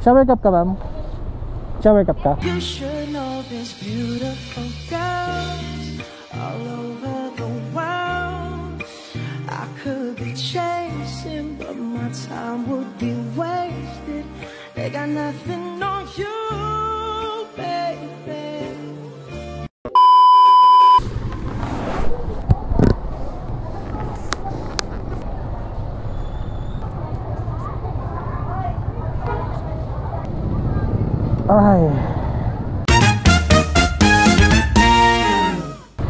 Shower cup ka, ma'am? Shower cup ka? You should know there's beautiful girls all over the world. I could be chasing, but my time would be wasted. They got nothing on you, baby. Ay.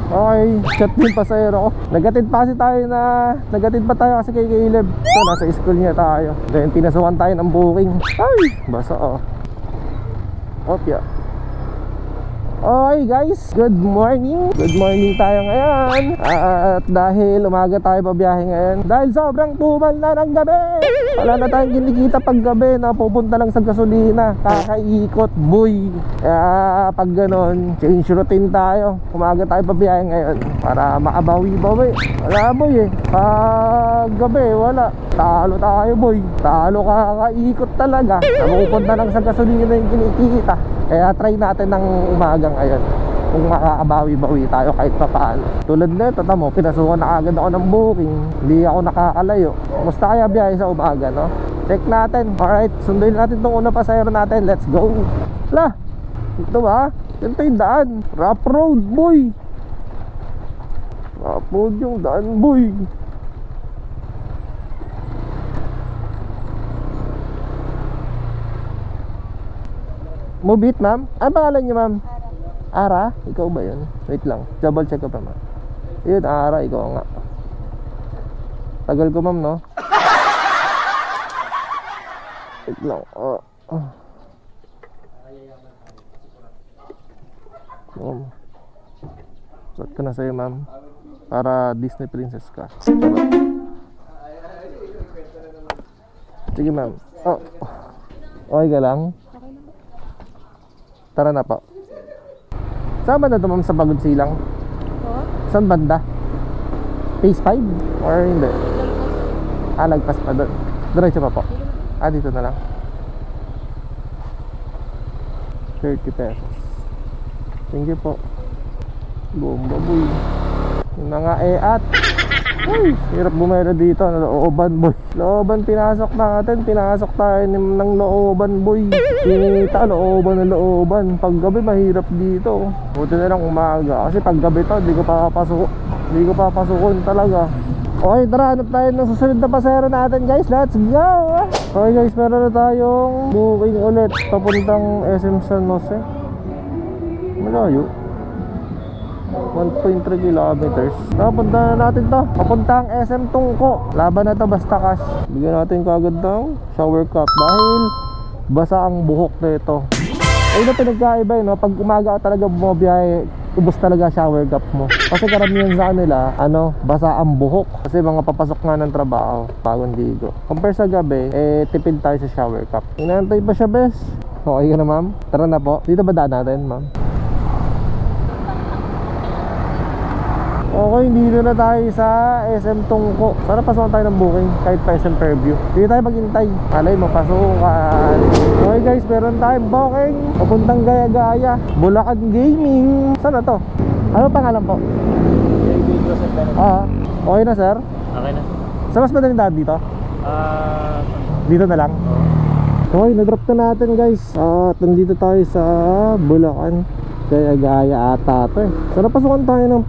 Okay, chat din pasahero ko. Nagatid pa tayo kasi kay Caleb. So, nasa school niya tayo. Then, pinasukan tayo ng booking. Ay, basa oh. Okay. Okay guys, good morning. Good morning tayo ngayon. At dahil umaga tayo pabiyahe ngayon, dahil sobrang tumal na ng gabi, wala na tayong kinikita pag gabi na pupunta lang sa gasolina, kakaikot, boy. Kaya pag ganon, change routine tayo. Umaga tayo pabiyahe ngayon para makabawi-bawi. Wala boy eh, pag gabi wala. Talo tayo boy, talo, kakaikot talaga. Pupunta lang sa gasolina yung kinikita. Kaya try natin ng umaga ngayon kung makakabawi-bawi tayo kahit pa paano. Tulad nito, tamo, pinasukan na agad ako ng booking. Hindi ako nakakalayo. Kumusta kaya biyahe sa umaga, no? Check natin. Alright, sunduin natin itong unang pasahero natin. Let's go. Lah, ito ba? Ito yung daan. Rough road, boy. Rough road yung daan, boy. Move it, ma'am? Ano pangalan niyo, ma'am? Ara? Ikaw ba yun? Wait lang, double check ko pa, ma'am. Yun, Ara, ikaw nga. Tagal ko, ma'am, no? Wait lang. Suot ko na sa'yo, ma'am. Para Disney princess ka. Sige, ma'am. Okay ka lang? Tara na po. Saan banda ito, ma'am? Sa Bagod Silang? Saan banda? Phase 5? Or hindi? Lagpas pa doon. Diretso pa po. Dito na lang. 30 pesos. Thank you po. Bomba boy. Yung mga eat. Uy, hirap bumero dito. Looban boy. Looban pinasok natin. Pinasok tayo ng looban boy. Kita looban na looban. Pag gabi mahirap dito. Buti na lang umaga. Kasi pag gabi to, hindi ko papasukon talaga. Okay, tara, hanap tayo ng susunod na pasahero natin guys. Let's go. Okay guys, meron na tayong booking ulit papuntang SM San Jose. Malayo, 1.3 kilometers. Punta na natin to. Papuntang SM Tungko. Laban na to basta cash. Bigyan natin kagad ng shower cup dahil basa ang buhok na ito. Ay na pinagkaiba yun, no? Pag umaga ka talaga bumabiyahe, ubos talaga shower cup mo. Kasi karamihan sa kanila, basa ang buhok. Kasi mga papasok nga ng trabaho, bagong ligo. Compare sa gabi, tipid tayo sa shower cup. Inaantay pa siya, bes. Okay ka na, ma'am? Tara na po. Dito ba daan natin, ma'am? Okay, dito na tayo sa SM Tungko. Sana pasukan tayo ng booking kahit pa SM Fairview. Dito tayo maghintay. Alay, mapasukan. Okay guys, meron tayong booking papuntang Gaya-Gaya, Bulacan Gaming. Saan na to? Ano pangalan po? Okay na sir? Okay na. Sa mas madaling daan dito? Dito na lang? Okay, na-drop na natin guys. At nandito tayo sa Bulacan Gaya-Gaya ata to eh. Sana pasukan tayo ng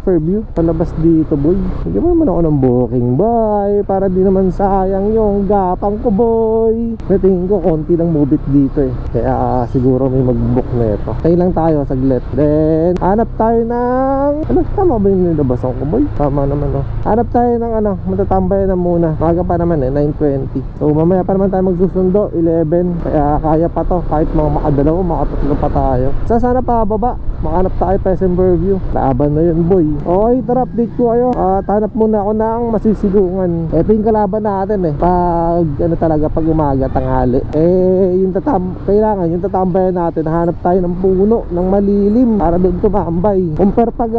Fairview. Palabas dito boy. Hindi mo naman ako ng booking boy, para di naman sayang yung gapang ko boy. Natingin ko konti lang move it dito eh. Kaya siguro may mag-book na ito. Tayo lang tayo saglit. Then hanap tayo ng tama ba yung nilabasan ko boy? Tama naman oh. Hanap tayo ng matatambay na muna. Maga pa naman 9:20. So mamaya pa naman tayo magsusundo 11. Kaya kaya pa to. Kahit mga makadalaw, makatatlo pa tayo. Sana pa baba, makahanap tayo pa sa Fairview. Laban na yun boy. Okay, tara update ko kayo. Hanap muna ako ng masisilungan. Ito yung kalaban natin eh. Pag talaga pag umaga, tanghali. Kailangan yung tatambayan natin. Hanap tayo ng puno, ng malilim para doon tumambay. Compare pag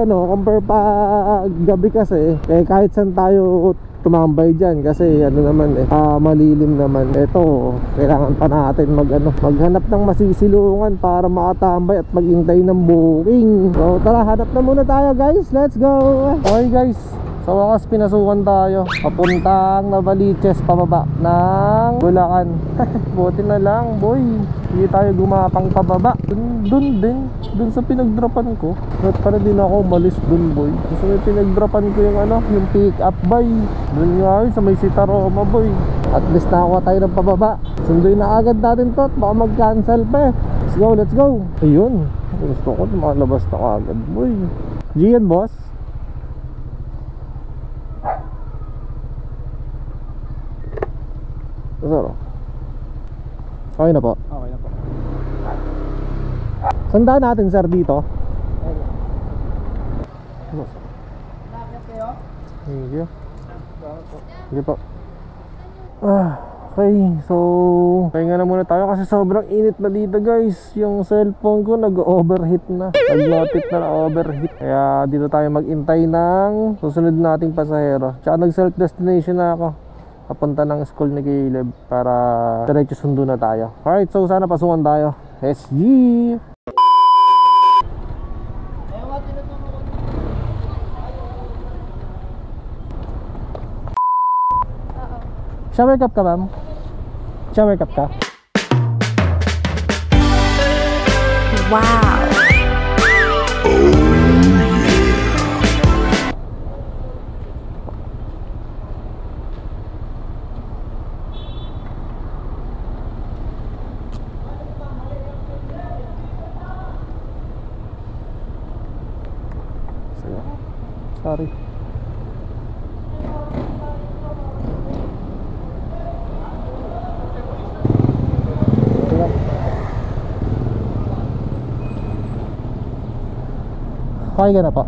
gabi kasi kahit saan tayo tumambay dyan kasi ano naman malilim naman. Ito, kailangan pa natin maghanap ng masisilungan para makatambay at maghintay ng booking. So tara, hanap na muna tayo guys, let's go. Okay guys, sa wakas pinasukan tayo papuntang Novaliches pababa ng Bulacan. Buti na lang boy, hindi tayo gumapang pababa. Dun sa pinagdropan ko. At para din ako malis dun boy. Kasi may pinagdropan ko yung pick up boy. Dun nga yun sa may Sitaroma boy. At least nakakuha tayo ng pababa. Sunduin na agad natin to at baka mag-cancel pa Let's go. Ayun, gusto ko tumalabas na agad boy. Gian boss. Sir, okay na po. Okay na po. Sandaan natin sir dito. Bakit kayo? Thank you. Sige po. Okay, so pahinga na muna tayo kasi sobrang init na dito guys. Yung cellphone ko nag-overheat na. Nag-notif na overheat. Kaya dito tayo mag-intay ng susunod nating pasahero. Tsaka nag-self-destination na ako. Papunta ng school ni Caleb para diretso sundo na tayo. Alright, so sana pasukan tayo. SG! Shower cup ka ma'am? Shower cup ka? Wow. Sorry. Okay ka na po?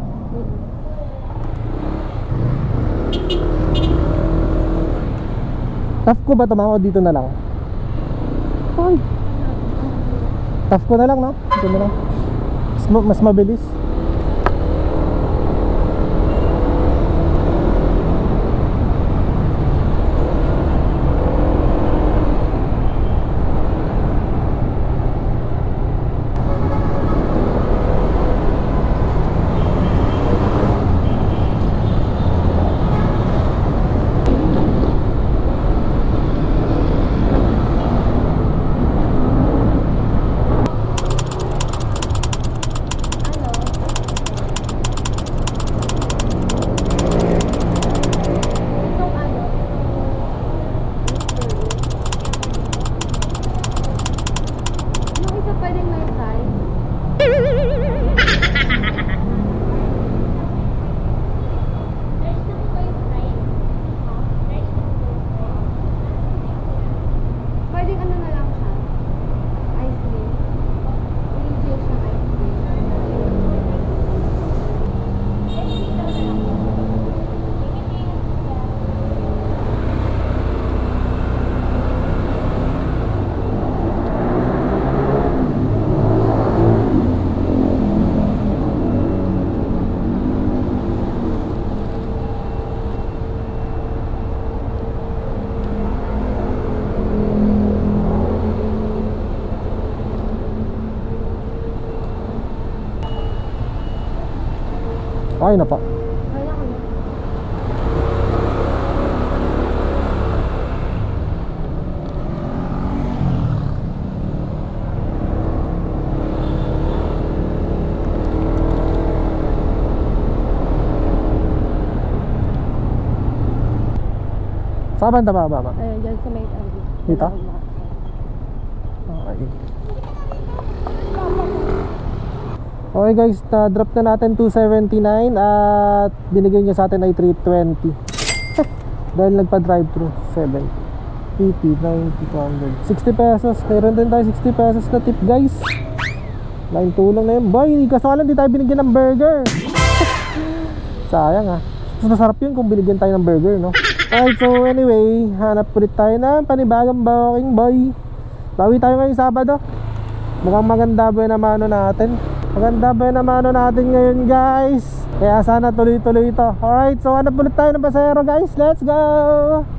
Taf ko ba tumama o dito na lang? Ay. Taf ko na lang no? Dito na lang. Mas mabilis. Okay na po. Kaya ko na. Saan banda ba mama? Ayun, dyan sa may Dito? Okay. Okay guys, na-drop na natin 279 at binigay niya sa atin ay 320. Dahil nagpa-drive-thru 7, 80, 90, 100 60 pesos, meron din tayo 60 pesos na tip guys. Laking tulong na yun. Boy, kaso lang di tayo binigyan ng burger. Sayang ah. Mas masarap yun kung binigyan tayo ng burger, no? Alright, so anyway, hanap ulit tayo na panibagong booking boy. Bawi tayo ngayong Sabado. Mukhang maganda ba naman natin. Maganda ba yung namano natin ngayon guys. Kaya sana tuloy-tuloy ito. Alright, so hanap ulit tayo ng pasahero guys. Let's go!